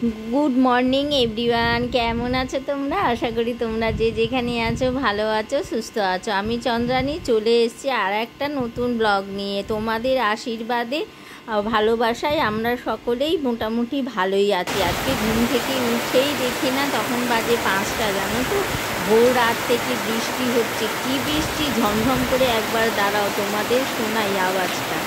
Good morning everyone, কেমন আছো তোমরা? আশা করি তোমরা যে যেখানে আছো ভালো আছো, সুস্থ আছো। আমি চন্দ্রানী চলে এসেছি আর একটা নতুন ব্লগ নিয়ে। তোমাদের আশীর্বাদে ভালোবাসায় আমরা সকলেই মোটামুটি ভালোই আছি। আজকে ঘুম থেকে উঠেই দেখি না তখন বাজে 5টা, জানো তো। ভোর রাত থেকে বৃষ্টি হচ্ছে। কি বৃষ্টি! ঝমঝম করে একবার দাঁড়াও, তোমাদের শোনাই আওয়াজটা।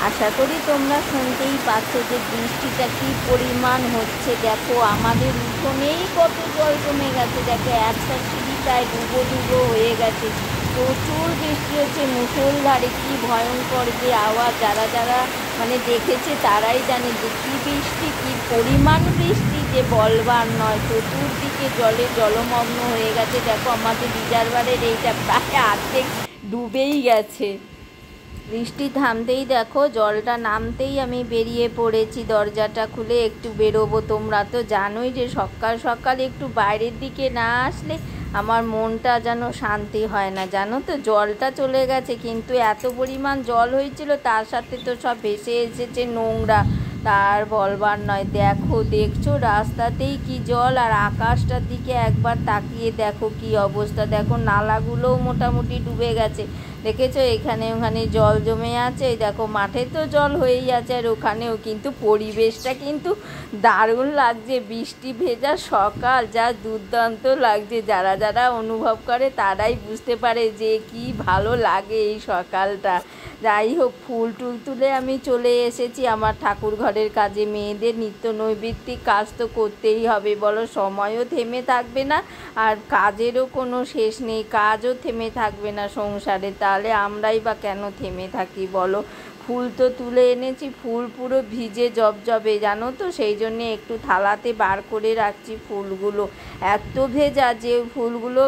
আশা করি তোমরা শুনতেই পাচ্ছ যে বৃষ্টিটা কী পরিমাণ হচ্ছে। দেখো আমাদের উঠোনেই কত জল জমে গেছে। দেখো একটা সিঁড়ি প্রায় ডুবো ডুবো হয়ে গেছে। প্রচুর বৃষ্টি হচ্ছে, মুষলধারে। কী ভয়ঙ্কর যে আওয়াজ! যারা যারা মানে দেখেছে তারাই জানে যে কী বৃষ্টি, কী পরিমাণ বৃষ্টি যে বলবার নয়। চতুর্দিকে জলে জলমগ্ন হয়ে গেছে। দেখো আমাদের রিজার্ভারের এইটা প্রায় অর্ধেক ডুবেই গেছে। বৃষ্টি থামতেই দেখো জলটা নামতেই আমি বেরিয়ে পড়েছি। দরজাটা খুলে একটু বেরোবো। তোমরা তো জানোই যে সকাল সকাল একটু বাইরের দিকে না আসলে আমার মনটা যেন শান্তি হয় না, জানো তো। জলটা চলে গেছে, কিন্তু এত পরিমাণ জল হয়েছিল, তার সাথে তো সব ভেসে এসেছে নোংরা, তার বলবার নয়। দেখছো রাস্তাতেই কি জল, আর আকাশটার দিকে একবার তাকিয়ে দেখো কি অবস্থা। দেখো নালাগুলোও মোটামুটি ডুবে গেছে। দেখেছো এখানে ওখানে জল জমে আছে। দেখো মাঠে তো জল হয়েই আছে, আর ওখানেও। কিন্তু পরিবেশটা কিন্তু দারুণ লাগছে। বৃষ্টি ভেজা সকাল যা দুর্দান্ত লাগছে। যারা যারা অনুভব করে তারাই বুঝতে পারে যে কি ভালো লাগে এই সকালটা। যাই হোক, ফুল টুল তুলে আমি চলে এসেছি আমার ঠাকুর ঘরের কাজে। মেয়েদের নিত্য নৈমিত্তিক কাজ তো করতেই হবে, বলো। সময়ও থেমে থাকবে না, আর কাজেরও কোনো শেষ নেই। কাজও থেমে থাকবে না সংসারে, তাহলে আমরাই বা কেন থেমে থাকি বলো। ফুল তো তুলে এনেছি, ফুল পুরো ভিজে জবজবে, জানো তো। সেই জন্যে একটু থালাতে বার করে রাখছি ফুলগুলো। এত ভেজা যে ফুলগুলো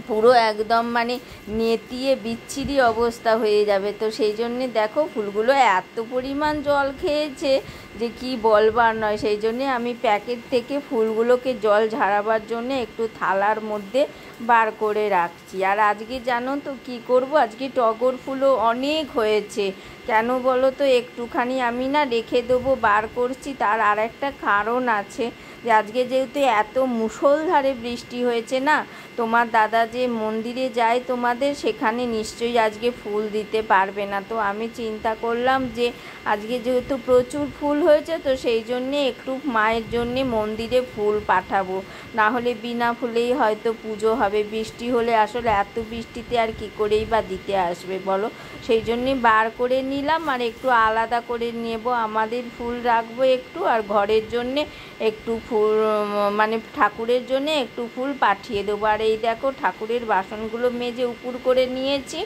পুরো একদম মানে নেতিয়ে বিচ্ছিরি অবস্থা হয়ে যাবে। তো সেই জন্যে দেখো ফুলগুলো এত পরিমাণ জল খেয়েছে যে কি বলবার নয়। সেই জন্যে আমি প্যাকেট থেকে ফুলগুলোকে জল ঝাড়াবার জন্য একটু থালার মধ্যে বার করে রাখছি। আর আজকে জানো তো কি করব, আজকে টগর ফুলও অনেক হয়েছে। কেন বলো তো, একটুখানি আমি না রেখে দেবো, বার করছি। তার আর একটা কারণ আছে, যে আজকে যেহেতু এত মুষলধারে বৃষ্টি হয়েছে না, তোমার দাদা যে মন্দিরে যায় তোমাদের, সেখানে নিশ্চয়ই আজকে ফুল দিতে পারবে না। তো আমি চিন্তা করলাম যে আজকে যেহেতু প্রচুর ফুল হয়েছে, তো সেই জন্যে একটু মায়ের জন্যে মন্দিরে ফুল পাঠাবো। না হলে বিনা ফুলেই হয়তো পুজো হবে। বৃষ্টি হলে আসলে এত বৃষ্টিতে আর কি করেই বা দিতে আসবে বলো। সেই জন্যে বার করে নিলাম, আর একটু আলাদা করে নেব। আমাদের ফুল রাখবো একটু, আর ঘরের জন্যে একটু ফুল, মানে ঠাকুরের জন্যে একটু ফুল পাঠিয়ে দেবো। আর এই দেখো ঠাকুরের বাসনগুলো মেজে উপুর করে নিয়েছি,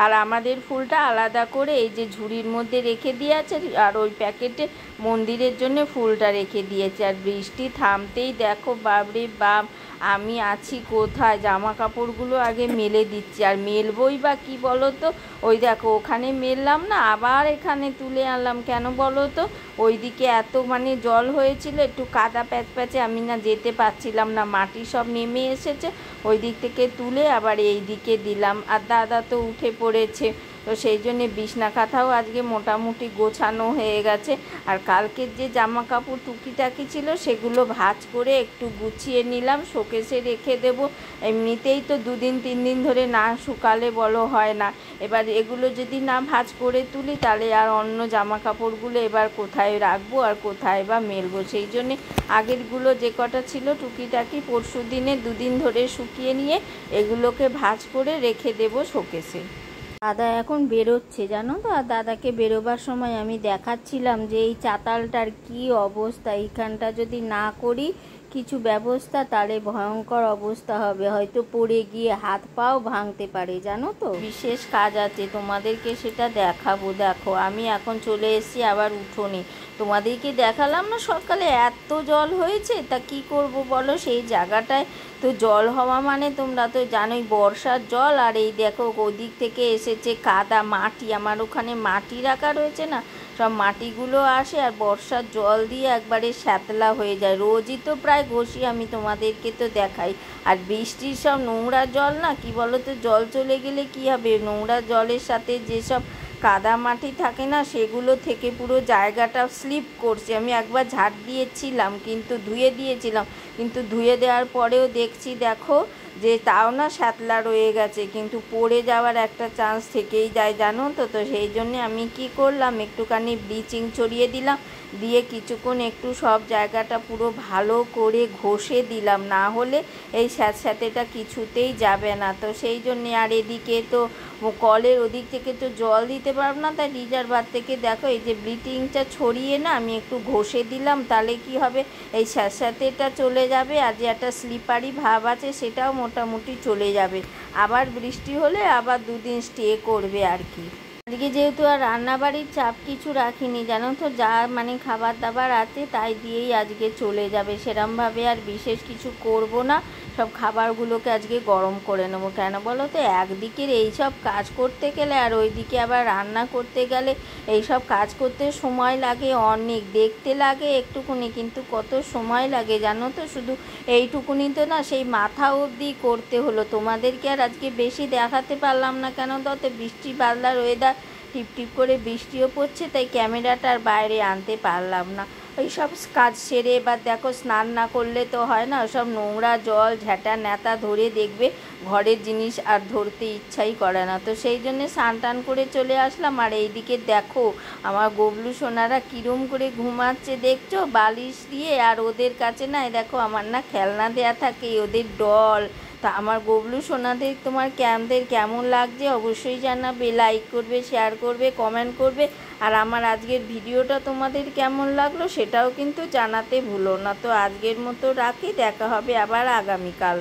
আর আমাদের ফুলটা আলাদা করে এই যে ঝুড়ির মধ্যে রেখে দিয়ে আছে, আর ওই প্যাকেটে মন্দিরের জন্য ফুলটা রেখে দিয়েছে। আর বৃষ্টি থামতেই দেখো বাবরে বাপ, আমি আছি কোথায়? জামা কাপড়গুলো আগে মেলে দিচ্ছি। আর মেলবই বা কি বলো তো, ওই দেখো ওখানে মেললাম না, আবার এখানে তুলে আনলাম। কেন বলো তো, ওইদিকে এত মানে জল হয়েছিল, একটু কাদা প্যাচ প্যাচে, আমি না যেতে পারছিলাম না। মাটি সব নেমে এসেছে, ওই দিক থেকে তুলে আবার এই দিকে দিলাম। আর দাদা তো উঠে পড়েছে, তো সেই জন্যে বিছনা কাঁথাও আজকে মোটামুটি গোছানো হয়ে গেছে। আর কালকের যে জামা কাপড় টুকিটাকি ছিল সেগুলো ভাঁজ করে একটু গুছিয়ে নিলাম, শোকেসে রেখে দেবো। এমনিতেই তো 2-3 দিন ধরে না শুকালে বলো হয় না। এবার এগুলো যদি না ভাঁজ করে তুলি, তাহলে আর অন্য জামা কাপড়গুলো এবার কোথায় রাখবো আর কোথায় বা মেলবো। সেই জন্যে আগেরগুলো যে কটা ছিল টুকিটাকি পরশু দিনে 2 দিন ধরে শুকিয়ে নিয়ে এগুলোকে ভাঁজ করে রেখে দেবো শোকেসে। দাদা এখন বেরোচ্ছে, জানো তো। আর দাদাকে বেরোবার সময় আমি দেখাচ্ছিলাম যে এই চাতালটার কি অবস্থা। এইখানটা যদি না করি কিছু ব্যবস্থা, তাহলে ভয়ঙ্কর অবস্থা হবে। হয়তো পড়ে গিয়ে হাত পাও ভাঙতে পারে, জানো তো। বিশেষ কাজ আছে, তোমাদেরকে সেটা দেখাবো। দেখো আমি এখন চলে এসেছি আবার উঠোনে। তোমাদেরকে দেখালাম না সকালে এত জল হয়েছে, তা কি করব বলো। সেই জায়গাটায় তো জল হওয়া মানে তোমরা তো জানোই বর্ষার জল। আর এই দেখো ওদিক থেকে এসেছে কাদা মাটি, আমার ওখানে মাটি রাখা রয়েছে না, সব মাটিগুলো আসে আর বর্ষার জল দিয়ে একবারে শ্যাতলা হয়ে যায়। রোজই তো প্রায় ঘষি আমি, তোমাদেরকে তো দেখাই। আর বৃষ্টির সব নোংরা জল না, কি বলো তো, জল চলে গেলে কি হবে, নোংরা জলের সাথে যেসব কাদা মাটি থাকে না, সেগুলো থেকে পুরো জায়গাটা স্লিপ করছে। আমি একবার ঝাড় দিয়েছিলাম, কিন্তু ধুয়ে দিয়েছিলাম, কিন্তু ধুয়ে দেওয়ার পরেও দেখছি দেখো যে তাও না শ্যাতলা রয়ে গেছে, কিন্তু পড়ে যাওয়ার একটা চান্স থেকেই যায় জানো তো। তো সেই জন্যে আমি কি করলাম, একটুখানি ব্লিচিং ছড়িয়ে দিলাম, দিয়ে কিছুক্ষণ একটু সব জায়গাটা পুরো ভালো করে ঘষে দিলাম, না হলে এই স্যাঁতস্যাঁতেটা কিছুতেই যাবে না। তো সেই জন্যে, আর এদিকে তো কলের ওদিক থেকে তো জল দিতে পারবো না, তাই রিজার্ভার থেকে দেখো এই যে ব্লিচিংটা ছড়িয়ে না আমি একটু ঘষে দিলাম, তাহলে কি হবে এই স্যাঁতস্যাঁতেটা চলে যাবে, আর যে একটা স্লিপারি ভাব আছে সেটাও মোটামুটি চলে যাবে। আবার বৃষ্টি হলে আবার দুদিন স্টে করবে আর কি। আজকে যেহেতু আর রান্নাবাড়ির চাপ কিছু রাখিনি জানো তো, যা মানে খাবার দাবার আছে তাই দিয়েই আজকে চলে যাবে, সেরমভাবে আর বিশেষ কিছু করব না। সব খাবারগুলোকে আজকে গরম করে নেবো। কেন বলো তো, একদিকের এইসব কাজ করতে গেলে আর ওইদিকে আবার রান্না করতে গেলে এইসব কাজ করতে সময় লাগে অনেক, দেখতে লাগে একটুকুনি, কিন্তু কত সময় লাগে জানো তো। শুধু এইটুকুনি তো না, সেই মাথা অবধি করতে হলো। তোমাদেরকে আর আজকে বেশি দেখাতে পারলাম না, কেন তো বৃষ্টি বাদলার ওয়েদার, টিপ টিপ করে বৃষ্টিও পড়ছে, তাই ক্যামেরাটা আর বাইরে আনতে পারলাম না। ওই সব কাজ সেরে এবার দেখো, স্নান না করলে তো হয় না, সব নোংরা জল ঝ্যাঁটা ন্যাতা ধরে দেখবে ঘরের জিনিস আর ধরতে ইচ্ছাই করে না। তো সেই জন্যে স্নান টান করে চলে আসলাম। আর এইদিকে দেখো আমার গবলু সোনারা কীরম করে ঘুমাচ্ছে দেখছো, বালিশ দিয়ে। আর ওদের কাছে না দেখো আমার না খেলনা দেয়া থাকে, ওদের ডল। তা আমার গবলু সোনাদের তোমার কেমন লাগছে অবশ্যই জানাবে, লাইক করবে, শেয়ার করবে, কমেন্ট করবে। আর আমার আজকের ভিডিওটা তোমাদের কেমন লাগলো সেটাও কিন্তু জানাতে ভুলো না। তো আজকের মতো রাখি, দেখা হবে আবার আগামীকাল।